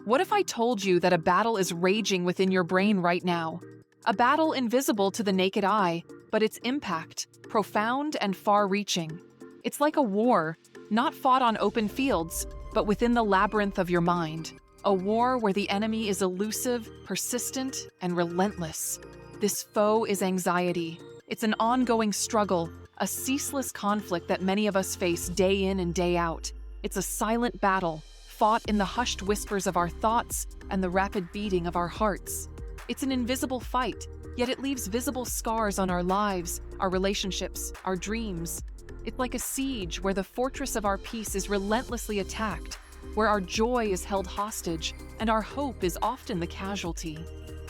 What if I told you that a battle is raging within your brain right now? A battle invisible to the naked eye, but its impact, profound and far-reaching. It's like a war, not fought on open fields, but within the labyrinth of your mind. A war where the enemy is elusive, persistent, and relentless. This foe is anxiety. It's an ongoing struggle, a ceaseless conflict that many of us face day in and day out. It's a silent battle, fought in the hushed whispers of our thoughts and the rapid beating of our hearts. It's an invisible fight, yet it leaves visible scars on our lives, our relationships, our dreams. It's like a siege where the fortress of our peace is relentlessly attacked, where our joy is held hostage, and our hope is often the casualty.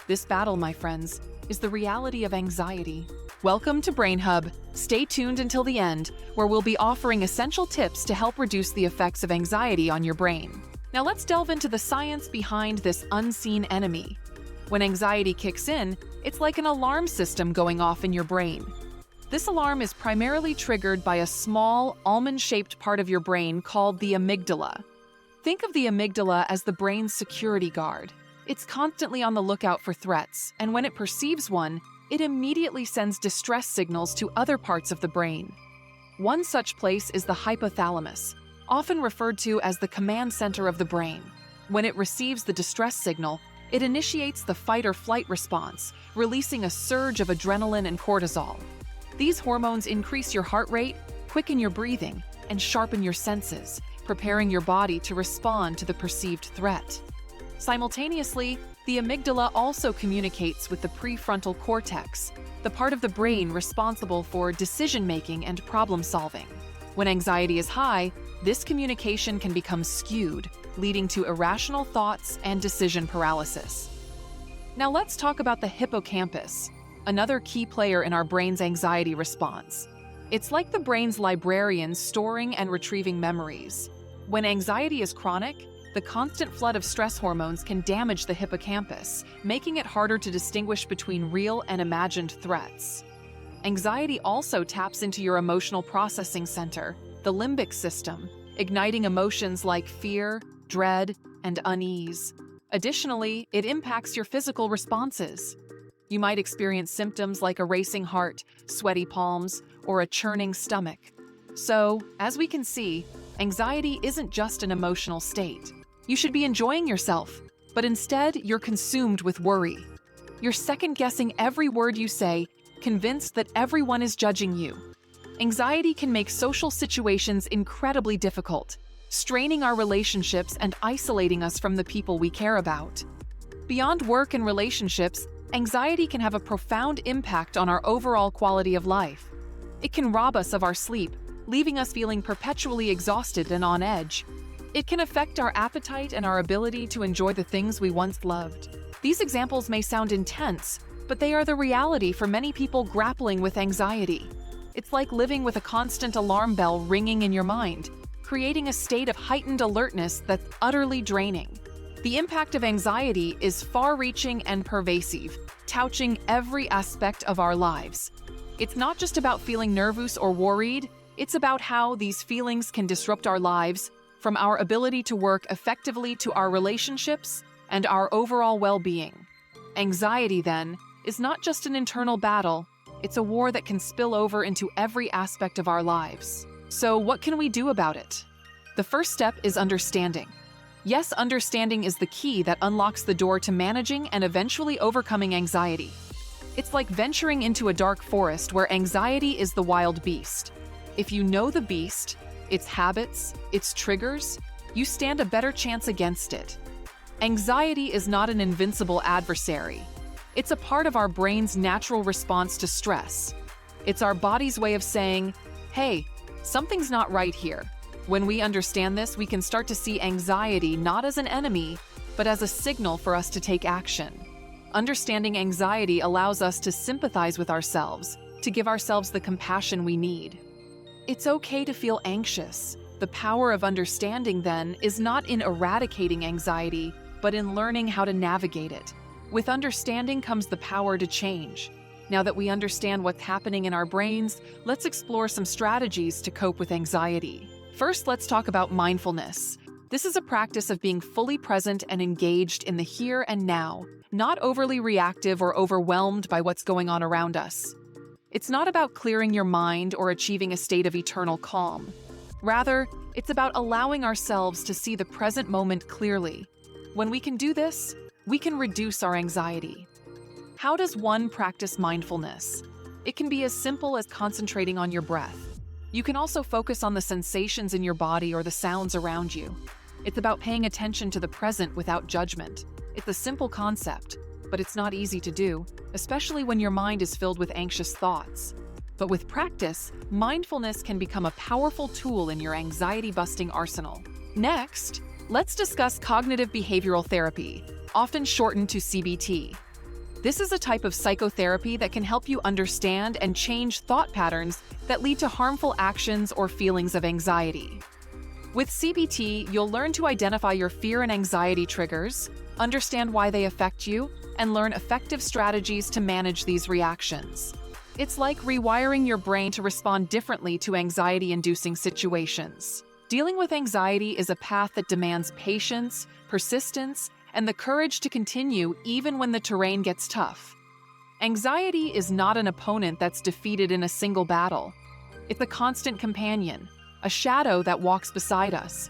This battle, my friends, is the reality of anxiety. Welcome to Brain Hub. Stay tuned until the end, where we'll be offering essential tips to help reduce the effects of anxiety on your brain. Now let's delve into the science behind this unseen enemy. When anxiety kicks in, it's like an alarm system going off in your brain. This alarm is primarily triggered by a small, almond-shaped part of your brain called the amygdala. Think of the amygdala as the brain's security guard. It's constantly on the lookout for threats, and when it perceives one, it immediately sends distress signals to other parts of the brain. One such place is the hypothalamus, often referred to as the command center of the brain. When it receives the distress signal, it initiates the fight or flight response, releasing a surge of adrenaline and cortisol. These hormones increase your heart rate, quicken your breathing, and sharpen your senses, preparing your body to respond to the perceived threat. Simultaneously, the amygdala also communicates with the prefrontal cortex, the part of the brain responsible for decision-making and problem-solving. When anxiety is high, this communication can become skewed, leading to irrational thoughts and decision paralysis. Now let's talk about the hippocampus, another key player in our brain's anxiety response. It's like the brain's librarian storing and retrieving memories. When anxiety is chronic, the constant flood of stress hormones can damage the hippocampus, making it harder to distinguish between real and imagined threats. Anxiety also taps into your emotional processing center, the limbic system, igniting emotions like fear, dread, and unease. Additionally, it impacts your physical responses. You might experience symptoms like a racing heart, sweaty palms, or a churning stomach. So, as we can see, anxiety isn't just an emotional state. You should be enjoying yourself, but instead you're consumed with worry. You're second-guessing every word you say, convinced that everyone is judging you. Anxiety can make social situations incredibly difficult, straining our relationships and isolating us from the people we care about. Beyond work and relationships, anxiety can have a profound impact on our overall quality of life. It can rob us of our sleep, leaving us feeling perpetually exhausted and on edge. It can affect our appetite and our ability to enjoy the things we once loved. These examples may sound intense, but they are the reality for many people grappling with anxiety. It's like living with a constant alarm bell ringing in your mind, creating a state of heightened alertness that's utterly draining. The impact of anxiety is far-reaching and pervasive, touching every aspect of our lives. It's not just about feeling nervous or worried, it's about how these feelings can disrupt our lives, from our ability to work effectively to our relationships and our overall well-being. Anxiety, then, is not just an internal battle, it's a war that can spill over into every aspect of our lives. So what can we do about it? The first step is understanding. Yes, understanding is the key that unlocks the door to managing and eventually overcoming anxiety. It's like venturing into a dark forest where anxiety is the wild beast. If you know the beast, its habits, its triggers, you stand a better chance against it. Anxiety is not an invincible adversary. It's a part of our brain's natural response to stress. It's our body's way of saying, hey, something's not right here. When we understand this, we can start to see anxiety not as an enemy, but as a signal for us to take action. Understanding anxiety allows us to sympathize with ourselves, to give ourselves the compassion we need. It's okay to feel anxious. The power of understanding, then, is not in eradicating anxiety, but in learning how to navigate it. With understanding comes the power to change. Now that we understand what's happening in our brains, let's explore some strategies to cope with anxiety. First, let's talk about mindfulness. This is a practice of being fully present and engaged in the here and now, not overly reactive or overwhelmed by what's going on around us. It's not about clearing your mind or achieving a state of eternal calm. Rather, it's about allowing ourselves to see the present moment clearly. When we can do this, we can reduce our anxiety. How does one practice mindfulness? It can be as simple as concentrating on your breath. You can also focus on the sensations in your body or the sounds around you. It's about paying attention to the present without judgment. It's a simple concept, but it's not easy to do, especially when your mind is filled with anxious thoughts. But with practice, mindfulness can become a powerful tool in your anxiety-busting arsenal. Next, let's discuss cognitive behavioral therapy, often shortened to CBT. This is a type of psychotherapy that can help you understand and change thought patterns that lead to harmful actions or feelings of anxiety. With CBT, you'll learn to identify your fear and anxiety triggers, understand why they affect you, and learn effective strategies to manage these reactions. It's like rewiring your brain to respond differently to anxiety-inducing situations. Dealing with anxiety is a path that demands patience, persistence, and the courage to continue even when the terrain gets tough. Anxiety is not an opponent that's defeated in a single battle. It's a constant companion, a shadow that walks beside us.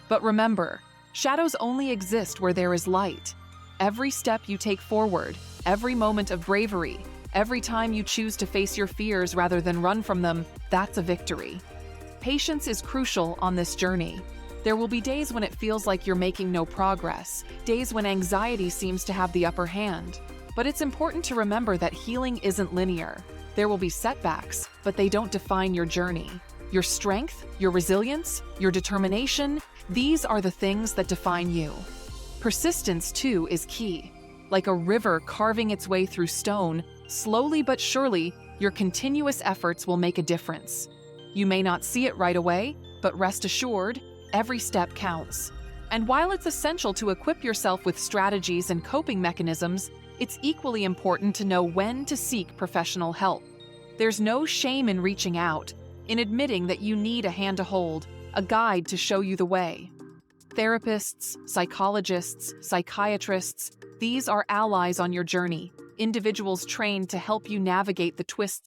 But remember, shadows only exist where there is light. Every step you take forward, every moment of bravery, every time you choose to face your fears rather than run from them, that's a victory. Patience is crucial on this journey. There will be days when it feels like you're making no progress, days when anxiety seems to have the upper hand. But it's important to remember that healing isn't linear. There will be setbacks, but they don't define your journey. Your strength, your resilience, your determination, these are the things that define you. Persistence, too, is key. Like a river carving its way through stone, slowly but surely, your continuous efforts will make a difference. You may not see it right away, but rest assured, every step counts. And while it's essential to equip yourself with strategies and coping mechanisms, it's equally important to know when to seek professional help. There's no shame in reaching out, in admitting that you need a hand to hold, a guide to show you the way. Therapists, psychologists, psychiatrists, these are allies on your journey, individuals trained to help you navigate the twists